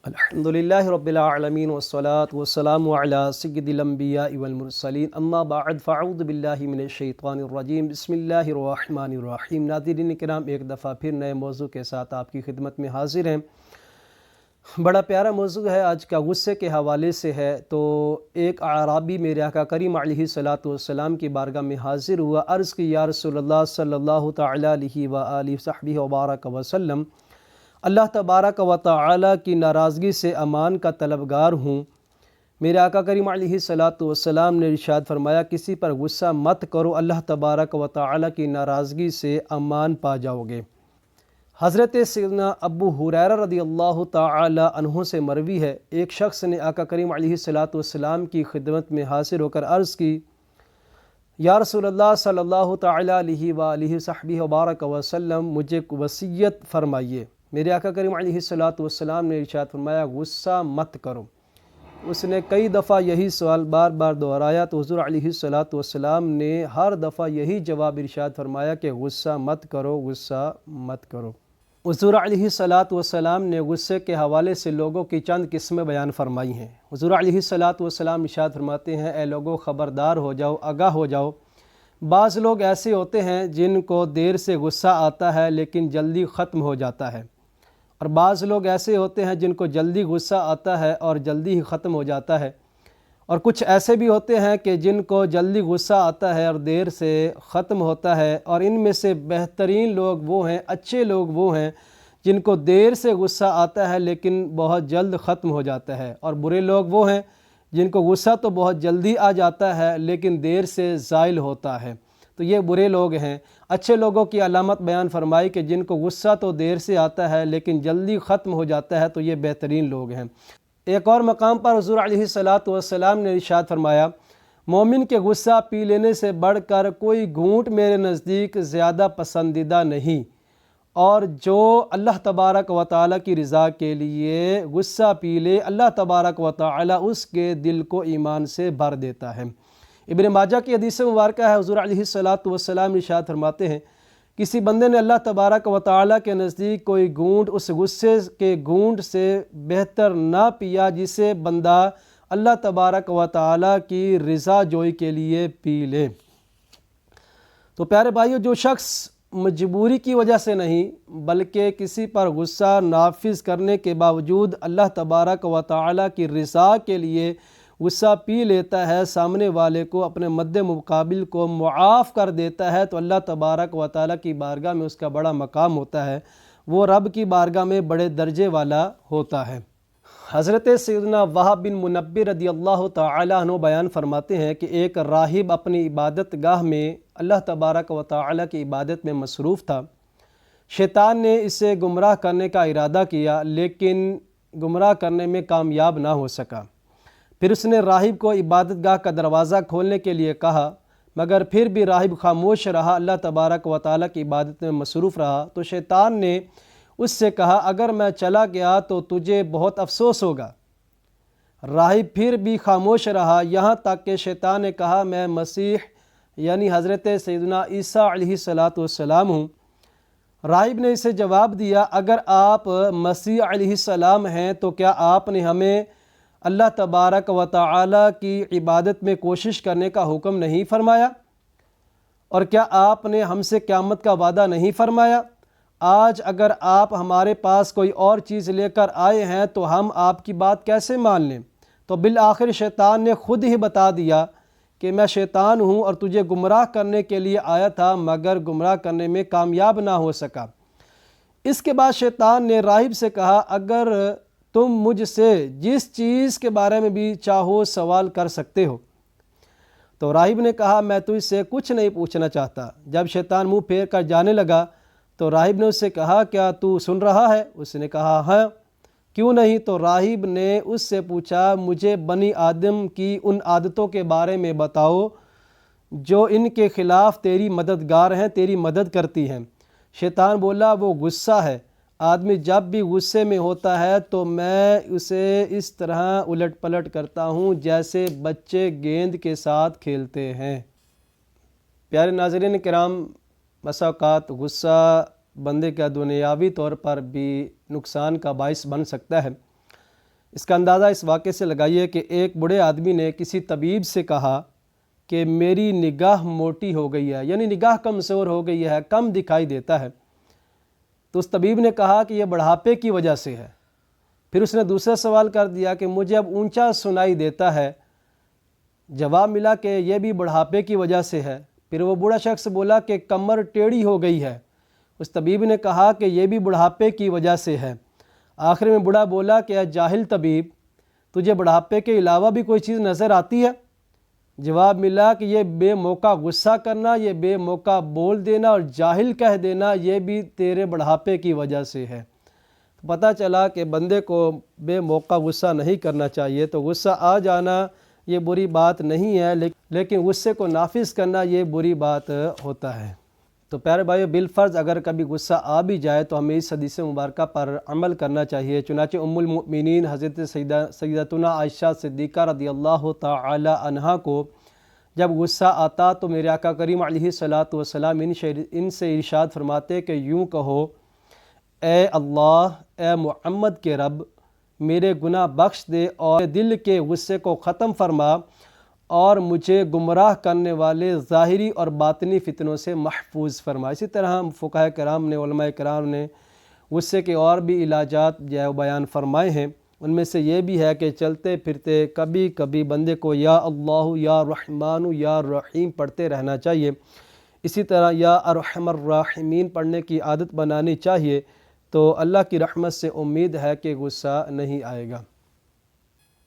الحمدللہ رب العالمین والصلاة والسلام علی سید الانبیاء والمرسلین اما بعد فاعوذ باللہ من الشیطان الرجیم بسم اللہ الرحمن الرحیم۔ ناظرین کرام، ایک دفعہ پھر نئے موضوع کے ساتھ آپ کی خدمت میں حاضر ہیں۔ بڑا پیارا موضوع ہے آج کا، غصے کے حوالے سے ہے۔ تو ایک اعرابی میرے آقا کریم علیہ السلام کی بارگاہ میں حاضر ہوا، عرض کی یا رسول اللہ صلی اللہ تعالی علیہ وآلہ وصحبہ وبارک وسلم، اللہ تبارک و تعالی کی ناراضگی سے امان کا طلبگار ہوں۔ میرے آقا کریم علیہ السلام نے ارشاد فرمایا کسی پر غصہ مت کرو، اللہ تبارک و تعالی کی ناراضگی سے امان پا جاؤ گے۔ حضرت سیدنا ابو ہریرہ رضی اللہ تعالی عنہ سے مروی ہے، ایک شخص نے آقا کریم علیہ السلام کی خدمت میں حاضر ہو کر عرض کی یا رسول اللہ صلی اللہ تعالی علیہ وآلہ وصحبہ وبارک وسلم، مجھے وصیت فرمائیے۔ میرے آقا کریم علیہ السلام نے ارشاد فرمایا غصہ مت کرو۔ اس نے کئی دفعہ یہی سوال بار بار دہرایا تو حضور علیہ السلام نے ہر دفعہ یہی جواب ارشاد فرمایا کہ غصہ مت کرو، غصہ مت کرو۔ حضور علیہ السلام نے غصے کے حوالے سے لوگوں کی چند قسمیں بیان فرمائی ہیں۔ حضور علیہ السلام ارشاد فرماتے ہیں اے لوگوں خبردار ہو جاؤ، آگاہ ہو جاؤ۔ بعض لوگ ایسے ہوتے ہیں جن کو دیر سے غصہ آتا ہے لیکن جلدی ختم ہو جاتا ہے، اور بعض لوگ ایسے ہوتے ہیں جن کو جلدی غصہ آتا ہے اور جلدی ہی ختم ہو جاتا ہے، اور کچھ ایسے بھی ہوتے ہیں کہ جن کو جلدی غصہ آتا ہے اور دیر سے ختم ہوتا ہے، اور ان میں سے بہترین لوگ وہ ہیں، اچھے لوگ وہ ہیں جن کو دیر سے غصہ آتا ہے لیکن بہت جلد ختم ہو جاتا ہے، اور برے لوگ وہ ہیں جن کو غصہ تو بہت جلدی آ جاتا ہے لیکن دیر سے زائل ہوتا ہے۔ تو یہ برے لوگ ہیں۔ اچھے لوگوں کی علامت بیان فرمائی کہ جن کو غصہ تو دیر سے آتا ہے لیکن جلدی ختم ہو جاتا ہے، تو یہ بہترین لوگ ہیں۔ ایک اور مقام پر حضور علیہ السلام نے ارشاد فرمایا مومن کے غصہ پی لینے سے بڑھ کر کوئی گھونٹ میرے نزدیک زیادہ پسندیدہ نہیں، اور جو اللہ تبارک و تعالی کی رضا کے لیے غصہ پی لے، اللہ تبارک و تعالی اس کے دل کو ایمان سے بھر دیتا ہے۔ ابن ماجہ کی حدیث مبارکہ ہے، حضور علیہ السلام ارشاد فرماتے ہیں کسی بندے نے اللہ تبارک و تعالی کے نزدیک کوئی گھونٹ اس غصے کے گھونٹ سے بہتر نہ پیا جسے بندہ اللہ تبارک و تعالی کی رضا جوئی کے لیے پی لے۔ تو پیارے بھائیو، جو شخص مجبوری کی وجہ سے نہیں بلکہ کسی پر غصہ نافذ کرنے کے باوجود اللہ تبارک و تعالی کی رضا کے لیے غصہ پی لیتا ہے، سامنے والے کو، اپنے مد مقابل کو معاف کر دیتا ہے، تو اللہ تبارک و تعالی کی بارگاہ میں اس کا بڑا مقام ہوتا ہے، وہ رب کی بارگاہ میں بڑے درجے والا ہوتا ہے۔ حضرت سیدنا وہب بن منبہ رضی اللہ تعالی عنہ بیان فرماتے ہیں کہ ایک راہب اپنی عبادت گاہ میں اللہ تبارک و تعالی کی عبادت میں مصروف تھا۔ شیطان نے اسے گمراہ کرنے کا ارادہ کیا لیکن گمراہ کرنے میں کامیاب نہ ہو سکا۔ پھر اس نے راہب کو عبادت گاہ کا دروازہ کھولنے کے لیے کہا، مگر پھر بھی راہب خاموش رہا، اللہ تبارک و تعالی کی عبادت میں مصروف رہا۔ تو شیطان نے اس سے کہا اگر میں چلا گیا تو تجھے بہت افسوس ہوگا۔ راہب پھر بھی خاموش رہا، یہاں تک کہ شیطان نے کہا میں مسیح یعنی حضرت سیدنا عیسیٰ علیہ السلام ہوں۔ راہب نے اسے جواب دیا اگر آپ مسیح علیہ السلام ہیں تو کیا آپ نے ہمیں اللہ تبارک و تعالی کی عبادت میں کوشش کرنے کا حکم نہیں فرمایا؟ اور کیا آپ نے ہم سے قیامت کا وعدہ نہیں فرمایا؟ آج اگر آپ ہمارے پاس کوئی اور چیز لے کر آئے ہیں تو ہم آپ کی بات کیسے مان لیں؟ تو بالآخر شیطان نے خود ہی بتا دیا کہ میں شیطان ہوں اور تجھے گمراہ کرنے کے لیے آیا تھا، مگر گمراہ کرنے میں کامیاب نہ ہو سکا۔ اس کے بعد شیطان نے راہب سے کہا اگر تم مجھ سے جس چیز کے بارے میں بھی چاہو سوال کر سکتے ہو۔ تو راہب نے کہا میں تجھ سے کچھ نہیں پوچھنا چاہتا۔ جب شیطان منہ پھیر کر جانے لگا تو راہب نے اس سے کہا کیا تو سن رہا ہے؟ اس نے کہا ہاں، کیوں نہیں؟ تو راہب نے اس سے پوچھا مجھے بنی آدم کی ان عادتوں کے بارے میں بتاؤ جو ان کے خلاف تیری مددگار ہیں، تیری مدد کرتی ہیں۔ شیطان بولا وہ غصہ ہے، آدمی جب بھی غصے میں ہوتا ہے تو میں اسے اس طرح الٹ پلٹ کرتا ہوں جیسے بچے گیند کے ساتھ کھیلتے ہیں۔ پیارے ناظرین کرام، بسا اوقات غصہ بندے کا دنیاوی طور پر بھی نقصان کا باعث بن سکتا ہے۔ اس کا اندازہ اس واقعے سے لگائیے کہ ایک بوڑھے آدمی نے کسی طبیب سے کہا کہ میری نگاہ موٹی ہو گئی ہے، یعنی نگاہ کمزور ہو گئی ہے، کم دکھائی دیتا ہے۔ تو اس طبیب نے کہا کہ یہ بڑھاپے کی وجہ سے ہے۔ پھر اس نے دوسرا سوال کر دیا کہ مجھے اب اونچا سنائی دیتا ہے۔ جواب ملا کہ یہ بھی بڑھاپے کی وجہ سے ہے۔ پھر وہ بوڑھا شخص بولا کہ کمر ٹیڑھی ہو گئی ہے۔ اس طبیب نے کہا کہ یہ بھی بڑھاپے کی وجہ سے ہے۔ آخر میں بوڑھا بولا کہ اے جاہل طبیب، تجھے بڑھاپے کے علاوہ بھی کوئی چیز نظر آتی ہے؟ جواب ملا کہ یہ بے موقع غصہ کرنا، یہ بے موقع بول دینا اور جاہل کہہ دینا، یہ بھی تیرے بڑھاپے کی وجہ سے ہے۔ پتہ چلا کہ بندے کو بے موقع غصہ نہیں کرنا چاہیے۔ تو غصہ آ جانا یہ بری بات نہیں ہے، لیکن غصے کو نافذ کرنا یہ بری بات ہوتا ہے۔ تو پیارے بھائیو، بالفرض اگر کبھی غصہ آ بھی جائے تو ہمیں اس حدیث مبارکہ پر عمل کرنا چاہیے۔ چنانچہ ام المؤمنین حضرت سیدتنا عائشہ صدیقہ رضی اللہ تعالی عنہا کو جب غصہ آتا تو میرے آقا کریم علیہ الصلاۃ والسلام ان سے ارشاد فرماتے کہ یوں کہو، اے اللہ، اے محمد کے رب، میرے گناہ بخش دے اور دل کے غصے کو ختم فرما اور مجھے گمراہ کرنے والے ظاہری اور باطنی فتنوں سے محفوظ فرما۔ اسی طرح فقہاء کرام نے، علماء کرام نے غصے کے اور بھی علاجات جو بیان فرمائے ہیں۔ ان میں سے یہ بھی ہے کہ چلتے پھرتے کبھی کبھی بندے کو یا اللہ، یا رحمان، یا رحیم پڑھتے رہنا چاہیے۔ اسی طرح یا ارحم الراحمین پڑھنے کی عادت بنانی چاہیے، تو اللہ کی رحمت سے امید ہے کہ غصہ نہیں آئے گا۔